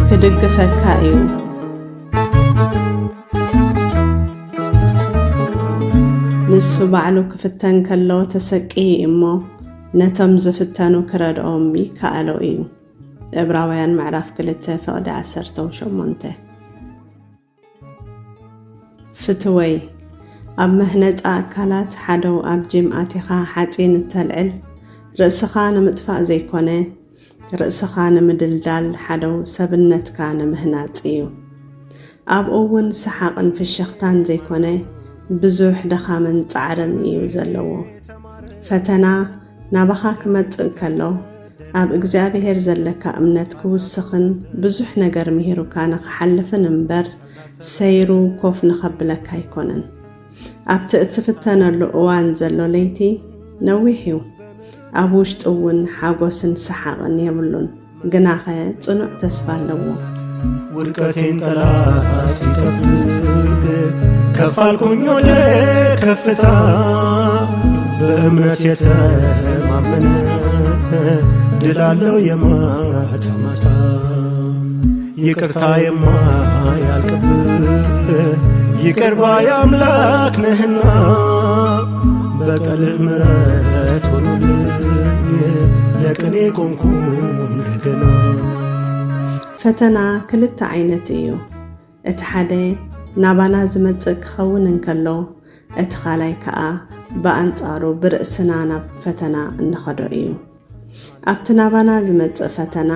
ክድግፈካ እዩ ንሱ ባዕሉ ክፍተን ከሎ ተሰቂ እሞ ነቶም ዝፍተኑ ክረድኦም ይከኣለው እዩ። ዕብራውያን ምዕራፍ 2:18 ፍትወይ ኣብ መህነፃ ኣካላት ሓደው ኣብ ጂም ኣቲኻ ሓፂን እተልዕል ርእስኻ ንምጥፋእ ዘይኮነ ርእስኻ ንምድልዳል ሓደው ሰብነትካ ንምህናፅ እዩ። ኣብኡ እውን ሰሓቕን ፍሽኽታን ዘይኮነ ብዙሕ ደኻምን ፃዕርን እዩ ዘለዎ። ፈተና ናባኻ ክመፅእ ከሎ ኣብ እግዚአብሔር ዘለካ እምነት ክውስኽን ብዙሕ ነገር ምሂሩካ ንኽሓልፍን እምበር ሰይሩ ኮፍ ንኸብለካ ኣይኮነን። ኣብቲ እትፍተነሉ እዋን ዘሎ ለይቲ ነዊሕ እዩ። ኣብ ውሽጡ እውን ሓጎስን ሰሓቕን የብሉን፣ ግናኸ ጽኑዕ ተስፋ ኣለዎ። ውድቀቴን ጠላት ሲጠብቅ ከፋልኩኝ ወደ ከፍታ በእምነት የተማመነ ድል አለው የማታ ማታ። ይቅርታ የማያልቅብህ ይቅር ባይ አምላክ ነህና በቀልህ ምሕረት ሆኖልኝ ለቅኔ ቆምኩ እንደገና። ፈተና ክልተ ዓይነት እዩ። እቲ ሓደ ናባና ዝመጽእ ክኸውን እንከሎ እቲ ኻልኣይ ከዓ ብኣንጻሩ ብርእስና ናብ ፈተና እንኸዶ እዩ። ኣብቲ ናባና ዝመጽእ ፈተና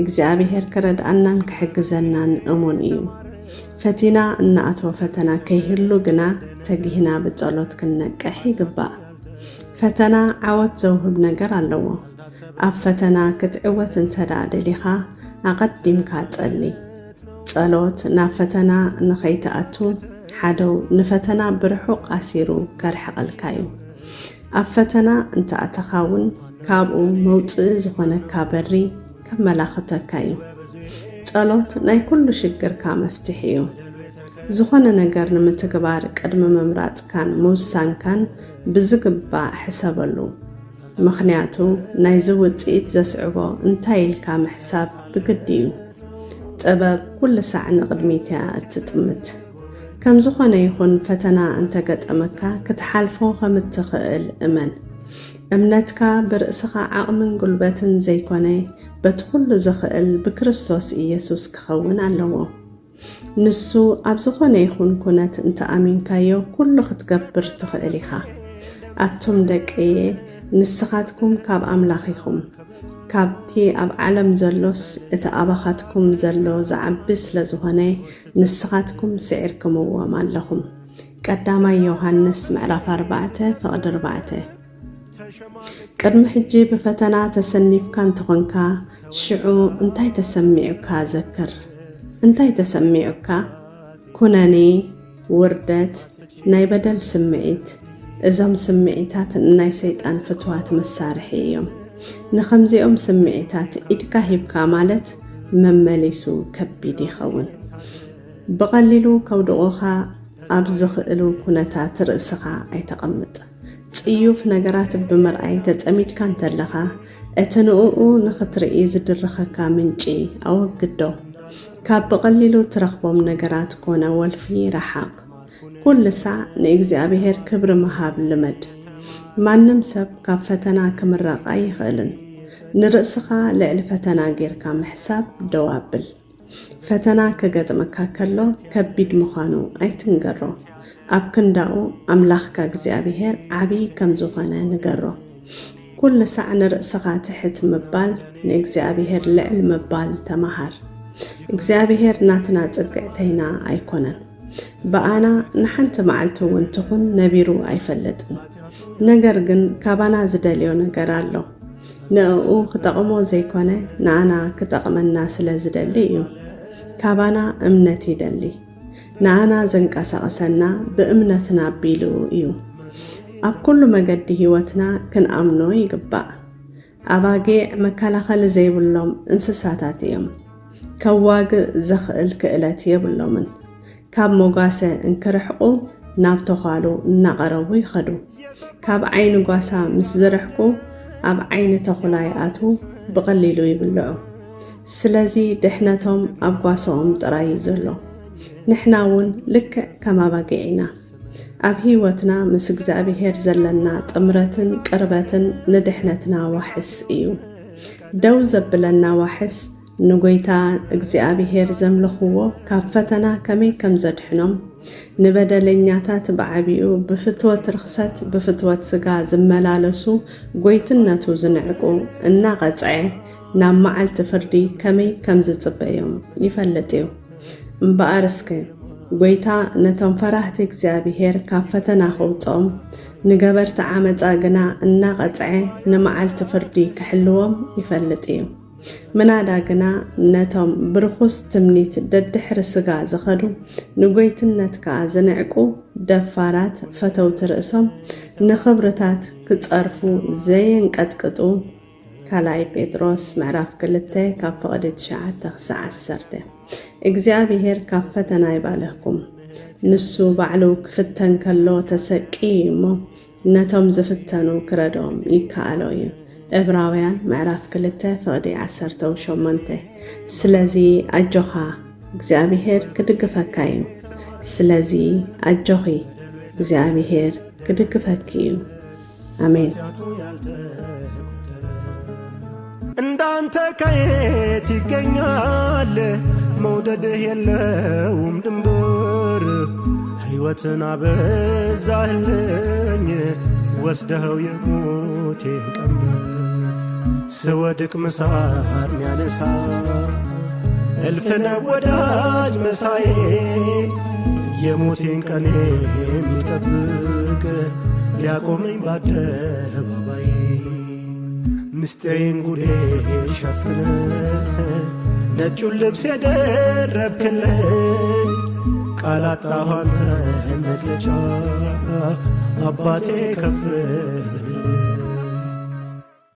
እግዚአብሔር ክረድኣናን ክሕግዘናን እሙን እዩ። ፈቲና እናኣተወ ፈተና ከይህሉ ግና ተጊህና ብጸሎት ክንነቅሕ ይግባእ። ፈተና ዓወት ዘውህብ ነገር ኣለዎ። ኣብ ፈተና ክትዕወት እንተዳ ደሊኻ ኣቐዲምካ ጸሊ። ጸሎት ናብ ፈተና ንኸይተኣቱ ሓደው ንፈተና ብርሑቕ ኣሲሩ ከርሕቐልካ እዩ። ኣብ ፈተና እንተኣተኻ እውን ካብኡ መውፅእ ዝኾነካ በሪ ከመላኽተካ እዩ። ጸሎት ናይ ኩሉ ሽግርካ መፍትሕ እዩ። ዝኾነ ነገር ንምትግባር ቅድሚ ምምራፅካን ምውሳንካን ብዝግባእ ሕሰበሉ። ምኽንያቱ ናይዚ ውፅኢት ዘስዕቦ እንታይ ኢልካ ምሕሳብ ብግዲ እዩ። ጥበብ ኩሉ ሳዕ ንቕድሚት እያ እትጥምት። ከም ዝኾነ ይኹን ፈተና እንተገጠመካ ክትሓልፎ ከም እትኽእል እመን። እምነትካ ብርእስኻ ዓቕምን ጉልበትን ዘይኮነ በቲ ኩሉ ዝኽእል ብክርስቶስ ኢየሱስ ክኸውን ኣለዎ። ንሱ ኣብ ዝኾነ ይኹን ኩነት እንተኣሚንካዮ ኩሉ ክትገብር ትኽእል ኢኻ። ኣቱም ደቀየ ንስኻትኩም ካብ ኣምላኺኹም ካብቲ ኣብ ዓለም ዘሎስ እቲ ኣባኻትኩም ዘሎ ዝዓቢ ስለ ዝኾነ ንስኻትኩም ስዒርክምዎም ኣለኹም። ቀዳማይ ዮሃንስ ምዕራፍ 4:4 ቅድሚ ሕጂ ብፈተና ተሰኒፍካ እንተኾንካ ሽዑ እንታይ ተሰሚዑካ ዘክር። እንታይ ተሰሚዑካ? ኩነኔ፣ ውርደት፣ ናይ በደል ስምዒት። እዞም ስምዒታት ናይ ሰይጣን ፍትዋት መሳርሒ እዮም። ንኸምዚኦም ስምዒታት ኢድካ ሂብካ ማለት መመሊሱ ከቢድ ይኸውን። ብቐሊሉ ከውድቑኻ ኣብ ዝኽእሉ ኩነታት ርእስኻ ኣይተቐምጥ። ጽዩፍ ነገራት ብምርኣይ ተጸሚድካ እንተለኻ እቲ ንኡኡ ንኽትርኢ ዝድርኸካ ምንጪ ኣወግዶ። ካብ ብቐሊሉ ትረኽቦም ነገራት ኮነ ወልፊ ረሓቕ። ኩሉ ሳዕ ንእግዚአብሔር ክብሪ መሃብ ልመድ። ማንም ሰብ ካብ ፈተና ክምረቕ ኣይኽእልን። ንርእስኻ ልዕሊ ፈተና ጌርካ ምሕሳብ ደው ኣብል። ፈተና ክገጥመካ ከሎ ከቢድ ምዃኑ ኣይትንገሮ። ኣብ ክንዳኡ ኣምላኽካ እግዚአብሔር ዓብይ ከም ዝኾነ ንገሮ። ኩሉ ሳዕ ንርእስኻ ትሕት ምባል ንእግዚአብሔር ልዕል ምባል ተመሃር። እግዚአብሔር ናትና ጽግዕተይና ኣይኮነን። በኣና ንሓንቲ መዓልቲ እውን ትኹን ነቢሩ ኣይፈለጥን። ነገር ግን ካባና ዝደልዮ ነገር ኣሎ። ንእኡ ክጠቕሞ ዘይኮነ ንኣና ክጠቕመና ስለ ዝደሊ እዩ። ካባና እምነት ይደሊ። ንኣና ዘንቀሳቐሰና ብእምነትና ኣቢሉ እዩ። ኣብ ኩሉ መገዲ ህይወትና ክንኣምኖ ይግባእ። ኣባጊዕ መከላኸሊ ዘይብሎም እንስሳታት እዮም። ከዋግእ ዘኽእል ክእለት የብሎምን። ካብ ሞጓሰ እንክርሕቑ ናብ ተኻሉ እናቐረቡ ይኸዱ። ካብ ዓይኒ ጓሳ ምስ ዝርሕቁ ኣብ ዓይኒ ተኹላ ይኣቱ ብቐሊሉ ይብልዑ። ስለዚ ድሕነቶም ኣብ ጓሶኦም ጥራይ ዘሎ። ንሕና እውን ልክዕ ከም ኣባጊዕ ኢና። ኣብ ህይወትና ምስ እግዚኣብሔር ዘለና ጥምረትን ቅርበትን ንድሕነትና ዋሕስ እዩ። ደው ዘብለና ዋሕስ ንጎይታ እግዚኣብሔር ዘምልኽዎ ካብ ፈተና ከመይ ከም ዘድሕኖም ንበደለኛታት ብዓቢኡ ብፍትወት ርክሰት ብፍትወት ስጋ ዝመላለሱ ጎይትነቱ ዝንዕቁ እናቐጽዐ ናብ መዓልቲ ፍርዲ ከመይ ከም ዝጽበዮም ይፈልጥ እዩ። እምበኣርስከ ጎይታ ነቶም ፈራህቲ እግዚኣብሔር ካብ ፈተና ኸውጦም ንገበርቲ ዓመፃ ግና እናቐጽዐ ንመዓልቲ ፍርዲ ክሕልዎም ይፈልጥ እዩ። ምናዳ ግና ነቶም ብርኹስ ትምኒት ደድሕሪ ስጋ ዝኸዱ ንጎይትነት ከዓ ዝንዕቁ ደፋራት ፈተውቲ ርእሶም ንኽብርታት ክጸርፉ ዘየንቀጥቅጡ። ካልኣይ ጴጥሮስ ምዕራፍ 2 ካብ ፍቕዲ 9-10 እግዚኣብሔር ካብ ፈተና ይባልህኩም። ንሱ ባዕሉ ክፍተን ከሎ ተሰቂሞ ነቶም ዝፍተኑ ክረዶም ይከኣሎ እዩ። ዕብራውያን ምዕራፍ 2 ፍቕዲ 18 ስለዚ ኣጆኻ እግዚኣብሔር ክድግፈካ እዩ። ስለዚ ኣጆኺ እግዚአብሔር ክድግፈኪ እዩ። አሜን። እንዳንተ ከየት ይገኛል መውደድህ የለውም ድንበር ሕይወትን አበዛህልኝ ወስደኸው የሞቴን ቀንበር ስወድቅ ምሳር ሚያነሳ እልፍነ ወዳጅ መሳዬ የሞቴን ቀኔ የሚጠብቅ ሊያቆመኝ በአደባባይ ምስጢሬን ጉዴ ሸፍነ ነጩን ልብስ የደረብክልኝ ቃል አጣሁ አንተን መግለጫ አባቴ ከፍ